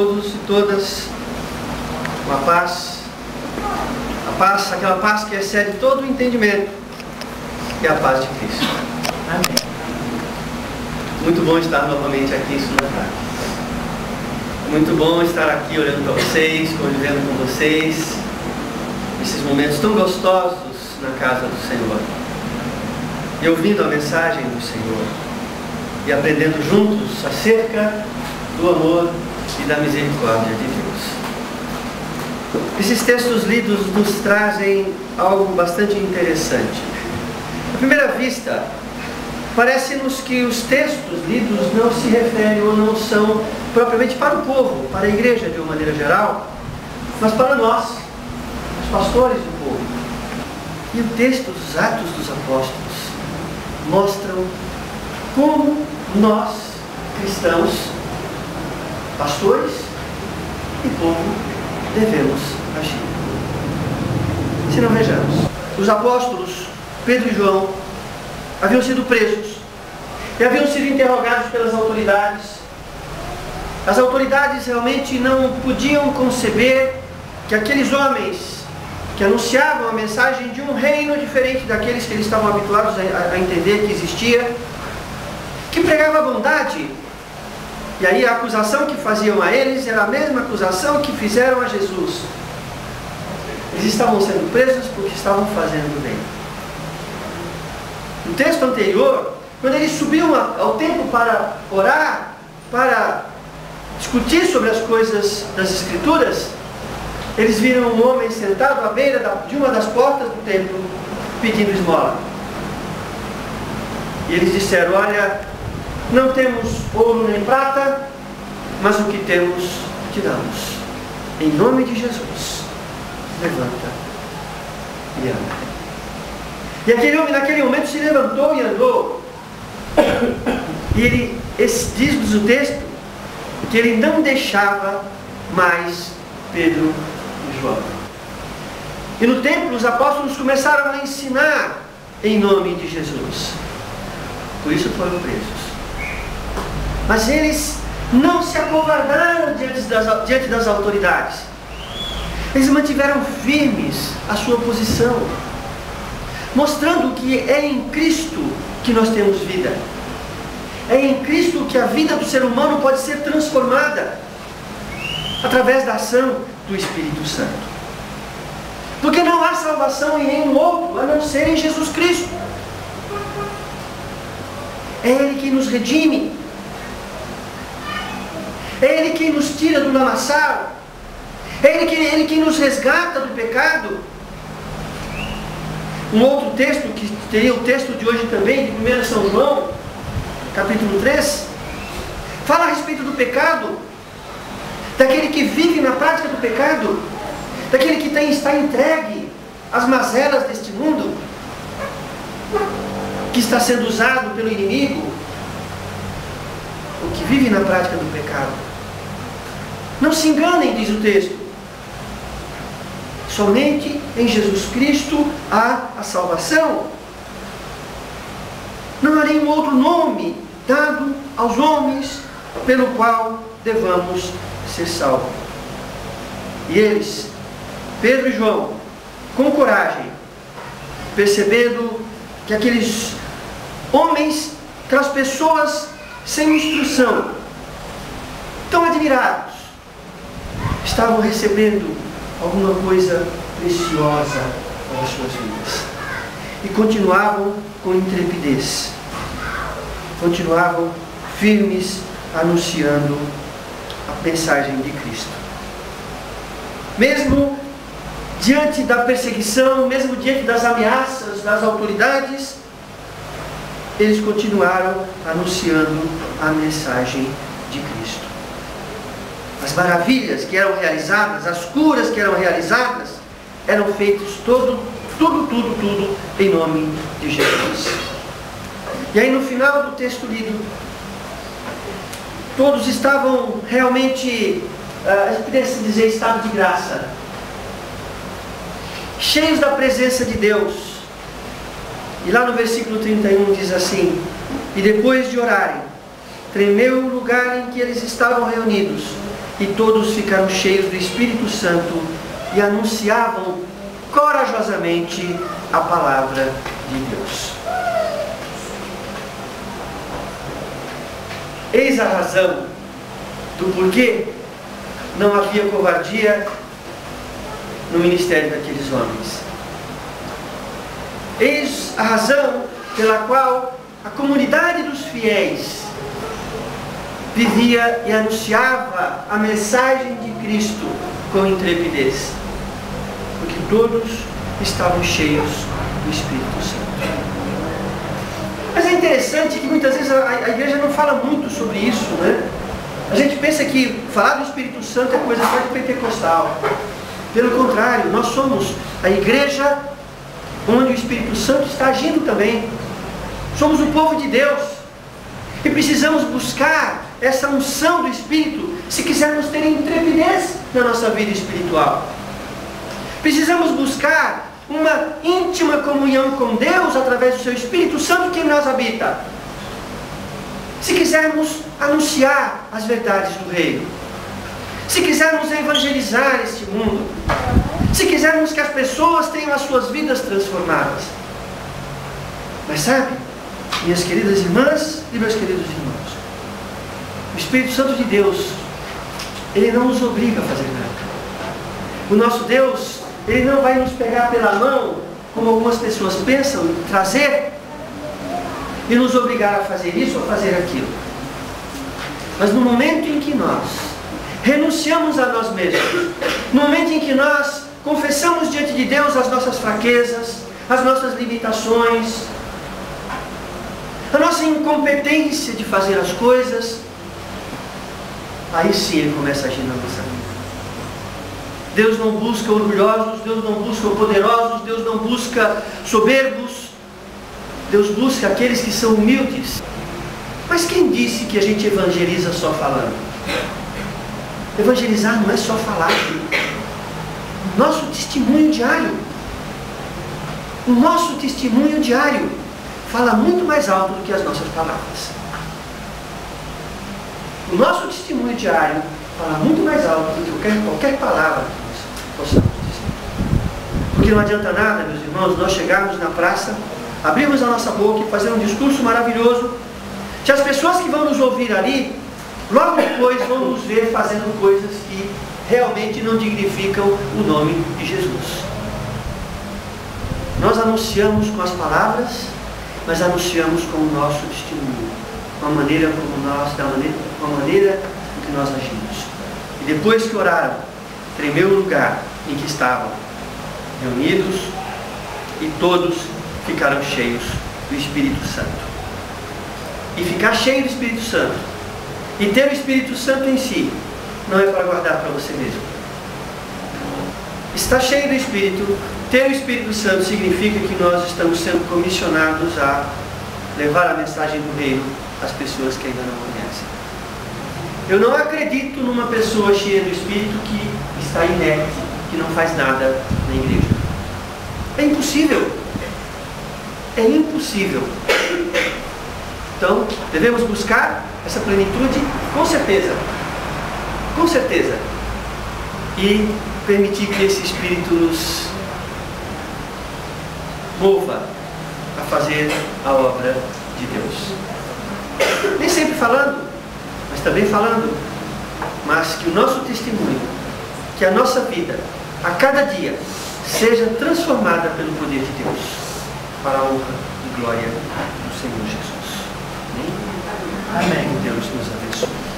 todos e todas com a paz, aquela paz que excede todo o entendimento, que é a paz de Cristo. Amém. Muito bom estar novamente aqui em sua casa. Muito bom estar aqui olhando para vocês, convivendo com vocês, nesses momentos tão gostosos na casa do Senhor, e ouvindo a mensagem do Senhor, e aprendendo juntos acerca do amor e da misericórdia de Deus. Esses textos lidos nos trazem algo bastante interessante. À primeira vista, parece-nos que os textos lidos não se referem ou não são propriamente para o povo, para a igreja de uma maneira geral, mas para nós, os pastores do povo. E o texto dos Atos dos Apóstolos mostram como nós, cristãos, pastores e povo, devemos agir. Se não, vejamos. Os apóstolos, Pedro e João, haviam sido presos e haviam sido interrogados pelas autoridades. As autoridades realmente não podiam conceber que aqueles homens que anunciavam a mensagem de um reino diferente daqueles que eles estavam habituados a entender que existia, que pregava a bondade, e aí a acusação que faziam a eles era a mesma acusação que fizeram a Jesus. Eles estavam sendo presos porque estavam fazendo bem. No texto anterior, quando eles subiam ao templo para orar, para discutir sobre as coisas das Escrituras, eles viram um homem sentado à beira de uma das portas do templo, pedindo esmola. E eles disseram: olha, não temos ouro nem prata, mas o que temos te damos. Em nome de Jesus, levanta e anda. E aquele homem naquele momento se levantou e andou. E ele, diz o texto, que ele não deixava mais Pedro e João. E no templo os apóstolos começaram a ensinar em nome de Jesus. Por isso foram presos. Mas eles não se acovardaram diante das autoridades. Eles mantiveram firmes a sua posição, mostrando que é em Cristo que nós temos vida. É em Cristo que a vida do ser humano pode ser transformada através da ação do Espírito Santo. Porque não há salvação em nenhum outro a não ser em Jesus Cristo. É Ele quem nos redime. É Ele quem nos tira do lamaçal. É Ele quem nos resgata do pecado. Um outro texto, que teria o texto de hoje também, de 1 São João, capítulo 3, fala a respeito do pecado, daquele que vive na prática do pecado, daquele que está entregue às mazelas deste mundo, que está sendo usado pelo inimigo, o que vive na prática do pecado. Não se enganem, diz o texto. Somente em Jesus Cristo há a salvação. Não há nenhum outro nome dado aos homens pelo qual devamos ser salvos. E eles, Pedro e João, com coragem, percebendo que aqueles homens, aquelas pessoas sem instrução, tão admirados, estavam recebendo alguma coisa preciosa para as suas vidas. E continuavam com intrepidez. Continuavam firmes, anunciando a mensagem de Cristo. Mesmo diante da perseguição, mesmo diante das ameaças das autoridades, eles continuaram anunciando a mensagem de Cristo. As maravilhas que eram realizadas, as curas que eram realizadas, eram feitas tudo em nome de Jesus. E aí no final do texto lido, todos estavam realmente, poderia-se dizer, estado de graça, cheios da presença de Deus. E lá no versículo 31 diz assim: e depois de orarem, tremeu o lugar em que eles estavam reunidos, e todos ficaram cheios do Espírito Santo e anunciavam corajosamente a palavra de Deus. Eis a razão do porquê não havia covardia no ministério daqueles homens. Eis a razão pela qual a comunidade dos fiéis vivia e anunciava a mensagem de Cristo com intrepidez, porque todos estavam cheios do Espírito Santo. Mas é interessante que muitas vezes a igreja não fala muito sobre isso, né? A gente pensa que falar do Espírito Santo é coisa só de pentecostal. Pelo contrário, nós somos a igreja onde o Espírito Santo está agindo também. Somos o povo de Deus e precisamos buscar essa unção do Espírito se quisermos ter intrepidez na nossa vida espiritual. Precisamos buscar uma íntima comunhão com Deus através do seu Espírito Santo que em nós habita. Se quisermos anunciar as verdades do Reino, se quisermos evangelizar este mundo, se quisermos que as pessoas tenham as suas vidas transformadas. Mas sabe, minhas queridas irmãs e meus queridos irmãos, o Espírito Santo de Deus, Ele não nos obriga a fazer nada. O nosso Deus, Ele não vai nos pegar pela mão, como algumas pessoas pensam, trazer e nos obrigar a fazer isso ou fazer aquilo. Mas no momento em que nós renunciamos a nós mesmos, no momento em que nós confessamos diante de Deus as nossas fraquezas, as nossas limitações, a nossa incompetência de fazer as coisas, aí sim Ele começa a agir na nossa vida. Deus não busca orgulhosos, Deus não busca poderosos, Deus não busca soberbos, Deus busca aqueles que são humildes. Mas quem disse que a gente evangeliza só falando? Evangelizar não é só falar. Nosso testemunho diário, o nosso testemunho diário fala muito mais alto do que as nossas palavras. O nosso testemunho diário fala muito mais alto do que qualquer palavra que nós possamos dizer. Porque não adianta nada, meus irmãos, nós chegarmos na praça, abrirmos a nossa boca e fazer um discurso maravilhoso, se as pessoas que vão nos ouvir ali, logo depois vão nos ver fazendo coisas que realmente não dignificam o nome de Jesus. Nós anunciamos com as palavras, mas anunciamos com o nosso testemunho, com a maneira que nós agimos. E depois que oraram, tremeu o lugar em que estavam reunidos e todos ficaram cheios do Espírito Santo. E ficar cheio do Espírito Santo e ter o Espírito Santo em si não é para guardar para você mesmo. Estar cheio do Espírito, ter o Espírito Santo significa que nós estamos sendo comissionados a levar a mensagem do reino às pessoas que ainda não conhecem. Eu não acredito numa pessoa cheia do Espírito que está inerte, que não faz nada na igreja. É impossível. É impossível. Então, devemos buscar essa plenitude com certeza. Com certeza. E permitir que esse Espírito nos mova a fazer a obra de Deus. Nem sempre falando, mas também falando. Mas que o nosso testemunho, que a nossa vida, a cada dia, seja transformada pelo poder de Deus, para a honra e glória do Senhor Jesus. Amém? Amém. Deus nos abençoe.